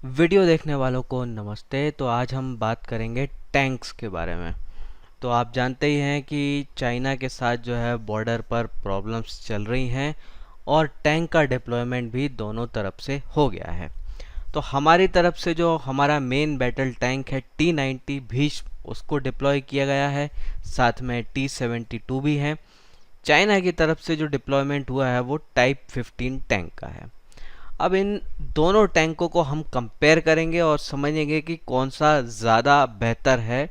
Video देखने वालों को नमस्ते। तो आज हम बात करेंगे टैंक्स के बारे में। तो आप जानते ही हैं कि चाइना के साथ जो है बॉर्डर पर प्रॉब्लम्स चल रही हैं और टैंक का डिप्लॉयमेंट भी दोनों तरफ से हो गया है। तो हमारी तरफ से जो हमारा मेन बैटल टैंक है T-90 भीष्म, उसको डिप्लॉय किया गया है। साथ में T-72 भी है। चाइना की तरफ से जो डिप्लॉयमेंट हुआ है वो टाइप 15 टैंक का है। अब इन दोनों टैंकों को हम कंपेयर करेंगे और समझेंगे कि कौन सा ज़्यादा बेहतर है।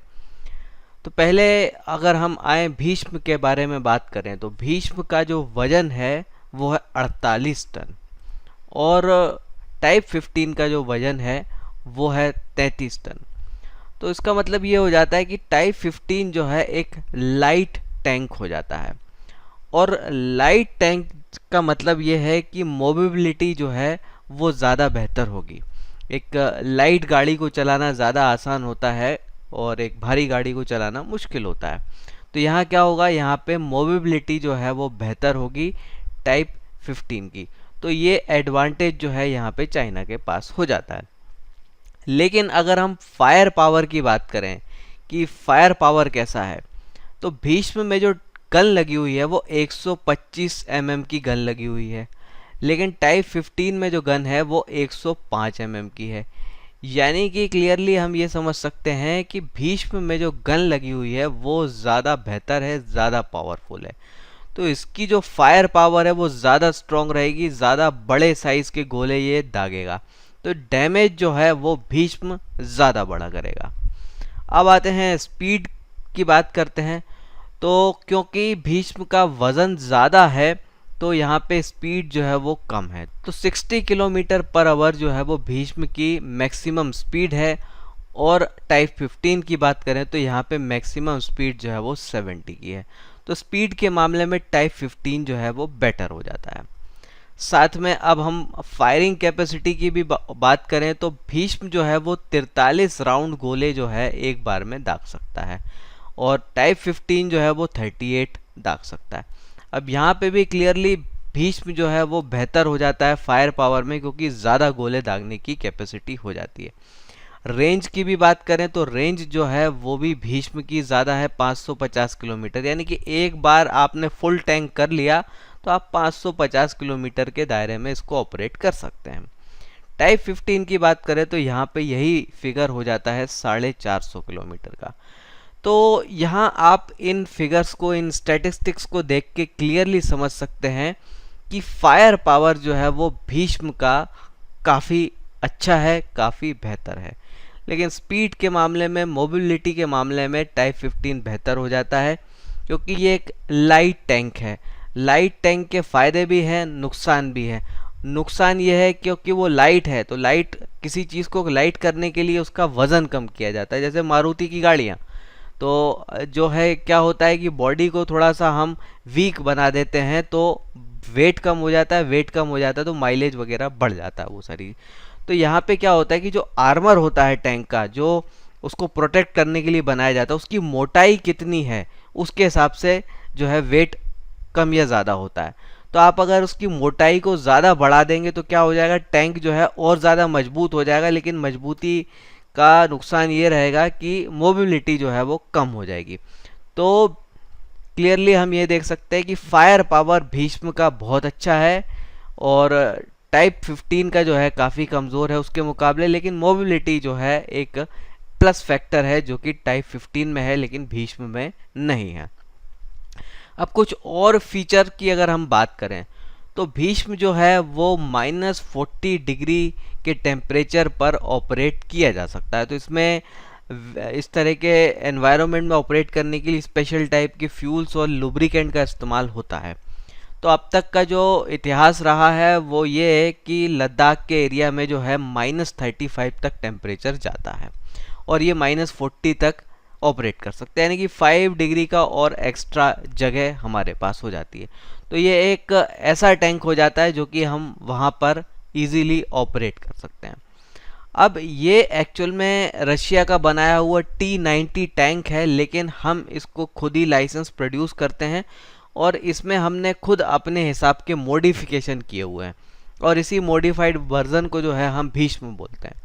तो पहले अगर हम आए भीष्म के बारे में बात करें तो भीष्म का जो वजन है वो है 48 टन और टाइप 15 का जो वजन है वो है 33 टन। तो इसका मतलब ये हो जाता है कि टाइप 15 जो है एक लाइट टैंक हो जाता है। और लाइट टैंक का मतलब ये है कि मोबिलिटी जो है वो ज़्यादा बेहतर होगी। एक लाइट गाड़ी को चलाना ज़्यादा आसान होता है और एक भारी गाड़ी को चलाना मुश्किल होता है। तो यहाँ क्या होगा, यहाँ पे मोबिलिटी जो है वो बेहतर होगी टाइप 15 की। तो ये एडवांटेज जो है यहाँ पे चाइना के पास हो जाता है। लेकिन अगर हम फायर पावर की बात करें कि फायर पावर कैसा है, तो भीष्म में जो गन लगी हुई है वो 125 की गन लगी हुई है। लेकिन टाइप 15 में जो गन है वो 105 की है। यानी कि क्लियरली हम ये समझ सकते हैं कि भीष्म में जो गन लगी हुई है वो ज़्यादा बेहतर है, ज़्यादा पावरफुल है। तो इसकी जो फायर पावर है वो ज़्यादा स्ट्रॉन्ग रहेगी, ज़्यादा बड़े साइज़ के गोले ये दागेगा। तो डैमेज जो है वो भीष्म ज़्यादा बड़ा करेगा। अब आते हैं स्पीड की बात करते हैं। तो क्योंकि भीष्म का वज़न ज़्यादा है तो यहाँ पे स्पीड जो है वो कम है। तो 60 किलोमीटर पर आवर जो है वो भीष्म की मैक्सिमम स्पीड है। और टाइप 15 की बात करें तो यहाँ पे मैक्सिमम स्पीड जो है वो 70 की है। तो स्पीड के मामले में टाइप 15 जो है वो बेटर हो जाता है। साथ में अब हम फायरिंग कैपेसिटी की भी बात करें तो भीष्म जो है वो 43 राउंड गोले जो है एक बार में दाग सकता है और टाइप 15 जो है वो 38 दाग सकता है। अब यहाँ पे भी क्लियरली भीष्म जो है वो बेहतर हो जाता है फायर पावर में, क्योंकि ज़्यादा गोले दागने की कैपेसिटी हो जाती है। रेंज की भी बात करें तो रेंज जो है वो भी भीष्म की ज़्यादा है, 550 किलोमीटर। यानी कि एक बार आपने फुल टैंक कर लिया तो आप 550 किलोमीटर के दायरे में इसको ऑपरेट कर सकते हैं। टाइप 15 की बात करें तो यहाँ पे यही फिगर हो जाता है 450 किलोमीटर का। तो यहाँ आप इन फिगर्स को, इन स्टैटिस्टिक्स को देख के क्लियरली समझ सकते हैं कि फायर पावर जो है वो भीष्म का काफ़ी अच्छा है, काफ़ी बेहतर है। लेकिन स्पीड के मामले में, मोबिलिटी के मामले में टाइप 15 बेहतर हो जाता है, क्योंकि ये एक लाइट टैंक है। लाइट टैंक के फ़ायदे भी हैं, नुकसान भी हैं। नुकसान ये है क्योंकि वो लाइट है, तो लाइट, किसी चीज़ को लाइट करने के लिए उसका वज़न कम किया जाता है। जैसे मारुति की गाड़ियाँ, तो जो है क्या होता है कि बॉडी को थोड़ा सा हम वीक बना देते हैं तो वेट कम हो जाता है, वेट कम हो जाता है तो माइलेज वगैरह बढ़ जाता है वो सारी। तो यहाँ पे क्या होता है कि जो आर्मर होता है टैंक का, जो उसको प्रोटेक्ट करने के लिए बनाया जाता है, उसकी मोटाई कितनी है उसके हिसाब से जो है वेट कम या ज़्यादा होता है। तो आप अगर उसकी मोटाई को ज़्यादा बढ़ा देंगे तो क्या हो जाएगा, टैंक जो है और ज़्यादा मजबूत हो जाएगा। लेकिन मजबूती का नुकसान ये रहेगा कि मोबिलिटी जो है वो कम हो जाएगी। तो क्लियरली हम ये देख सकते हैं कि फायर पावर भीष्म का बहुत अच्छा है और टाइप 15 का जो है काफ़ी कमज़ोर है उसके मुकाबले। लेकिन मोबिलिटी जो है एक प्लस फैक्टर है जो कि टाइप 15 में है लेकिन भीष्म में नहीं है। अब कुछ और फीचर की अगर हम बात करें तो भीष्म जो है वो -40 डिग्री के टेम्परेचर पर ऑपरेट किया जा सकता है। तो इसमें इस तरह के एनवायरनमेंट में ऑपरेट करने के लिए स्पेशल टाइप के फ्यूल्स और लुब्रिकेंट का इस्तेमाल होता है। तो अब तक का जो इतिहास रहा है वो ये है कि लद्दाख के एरिया में जो है -35 तक टेम्परेचर जाता है और ये -40 तक ऑपरेट कर सकते हैं। यानी कि 5 डिग्री का और एक्स्ट्रा जगह हमारे पास हो जाती है। तो ये एक ऐसा टैंक हो जाता है जो कि हम वहाँ पर इजीली ऑपरेट कर सकते हैं। अब ये एक्चुअल में रशिया का बनाया हुआ T-90 टैंक है, लेकिन हम इसको खुद ही लाइसेंस प्रोड्यूस करते हैं और इसमें हमने खुद अपने हिसाब के मॉडिफिकेशन किए हुए हैं और इसी मॉडिफाइड वर्जन को जो है हम भीष्म बोलते हैं।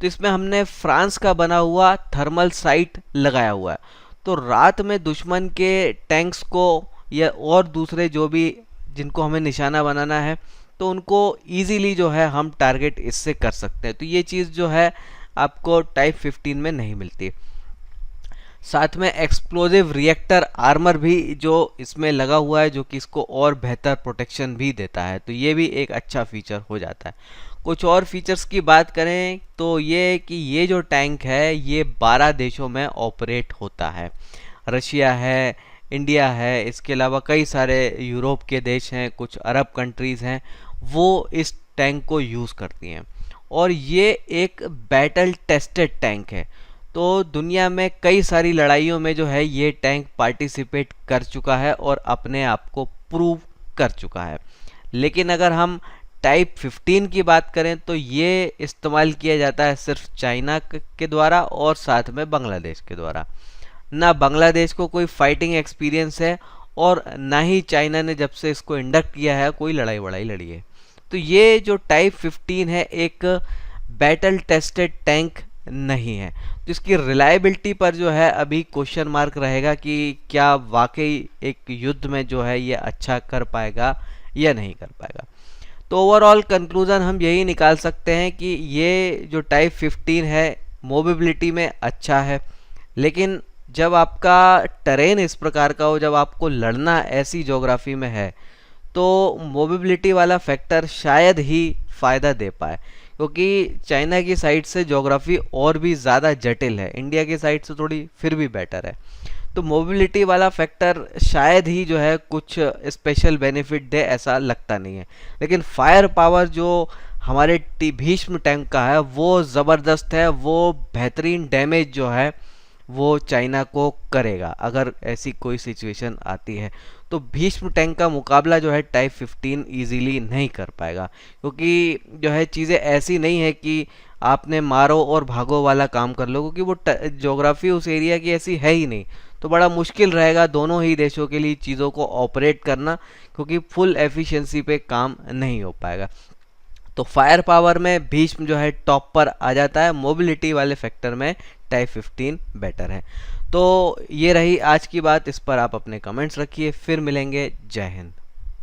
तो इसमें हमने फ्रांस का बना हुआ थर्मल साइट लगाया हुआ है। तो रात में दुश्मन के टैंक्स को या और दूसरे जो भी जिनको हमें निशाना बनाना है तो उनको इजीली जो है हम टारगेट इससे कर सकते हैं। तो ये चीज़ जो है आपको टाइप 15 में नहीं मिलती। साथ में एक्सप्लोजिव रिएक्टर आर्मर भी जो इसमें लगा हुआ है, जो कि इसको और बेहतर प्रोटेक्शन भी देता है। तो ये भी एक अच्छा फीचर हो जाता है। कुछ और फीचर्स की बात करें तो ये कि ये जो टैंक है ये 12 देशों में ऑपरेट होता है। रशिया है, इंडिया है, इसके अलावा कई सारे यूरोप के देश हैं, कुछ अरब कंट्रीज़ हैं, वो इस टैंक को यूज़ करती हैं। और ये एक बैटल टेस्टेड टैंक है। तो दुनिया में कई सारी लड़ाइयों में जो है ये टैंक पार्टिसिपेट कर चुका है और अपने आप को प्रूव कर चुका है। लेकिन अगर हम टाइप 15 की बात करें तो ये इस्तेमाल किया जाता है सिर्फ चाइना के द्वारा और साथ में बांग्लादेश के द्वारा। ना बांग्लादेश को कोई फाइटिंग एक्सपीरियंस है और ना ही चाइना ने जब से इसको इंडक्ट किया है कोई लड़ाई वड़ाई लड़ी है। तो ये जो टाइप 15 है एक बैटल टेस्टेड टैंक नहीं है। तो इसकी रिलायबिलिटी पर जो है अभी क्वेश्चन मार्क रहेगा कि क्या वाकई एक युद्ध में जो है ये अच्छा कर पाएगा या नहीं कर पाएगा। तो ओवरऑल कंक्लूजन हम यही निकाल सकते हैं कि ये जो टाइप 15 है मोबिलिटी में अच्छा है, लेकिन जब आपका टेरेन इस प्रकार का हो, जब आपको लड़ना ऐसी ज्योग्राफी में है, तो मोबिलिटी वाला फैक्टर शायद ही फ़ायदा दे पाए, क्योंकि चाइना की साइड से ज्योग्राफी और भी ज़्यादा जटिल है, इंडिया की साइड से थोड़ी फिर भी बेटर है। तो मोबिलिटी वाला फैक्टर शायद ही जो है कुछ स्पेशल बेनिफिट दे, ऐसा लगता नहीं है। लेकिन फायर पावर जो हमारे भीष्म टैंक का है वो ज़बरदस्त है, वो बेहतरीन डैमेज जो है वो चाइना को करेगा अगर ऐसी कोई सिचुएशन आती है। तो भीष्म टैंक का मुकाबला जो है टाइप 15 इजीली नहीं कर पाएगा, क्योंकि जो है चीज़ें ऐसी नहीं है कि आपने मारो और भागो वाला काम कर लो, क्योंकि वो ज्योग्राफी उस एरिया की ऐसी है ही नहीं। तो बड़ा मुश्किल रहेगा दोनों ही देशों के लिए चीज़ों को ऑपरेट करना, क्योंकि फुल एफिशिएंसी पे काम नहीं हो पाएगा। तो फायर पावर में भीष्म जो है टॉप पर आ जाता है, मोबिलिटी वाले फैक्टर में टाइप 15 बेटर है। तो ये रही आज की बात, इस पर आप अपने कमेंट्स रखिए, फिर मिलेंगे। जय हिंद।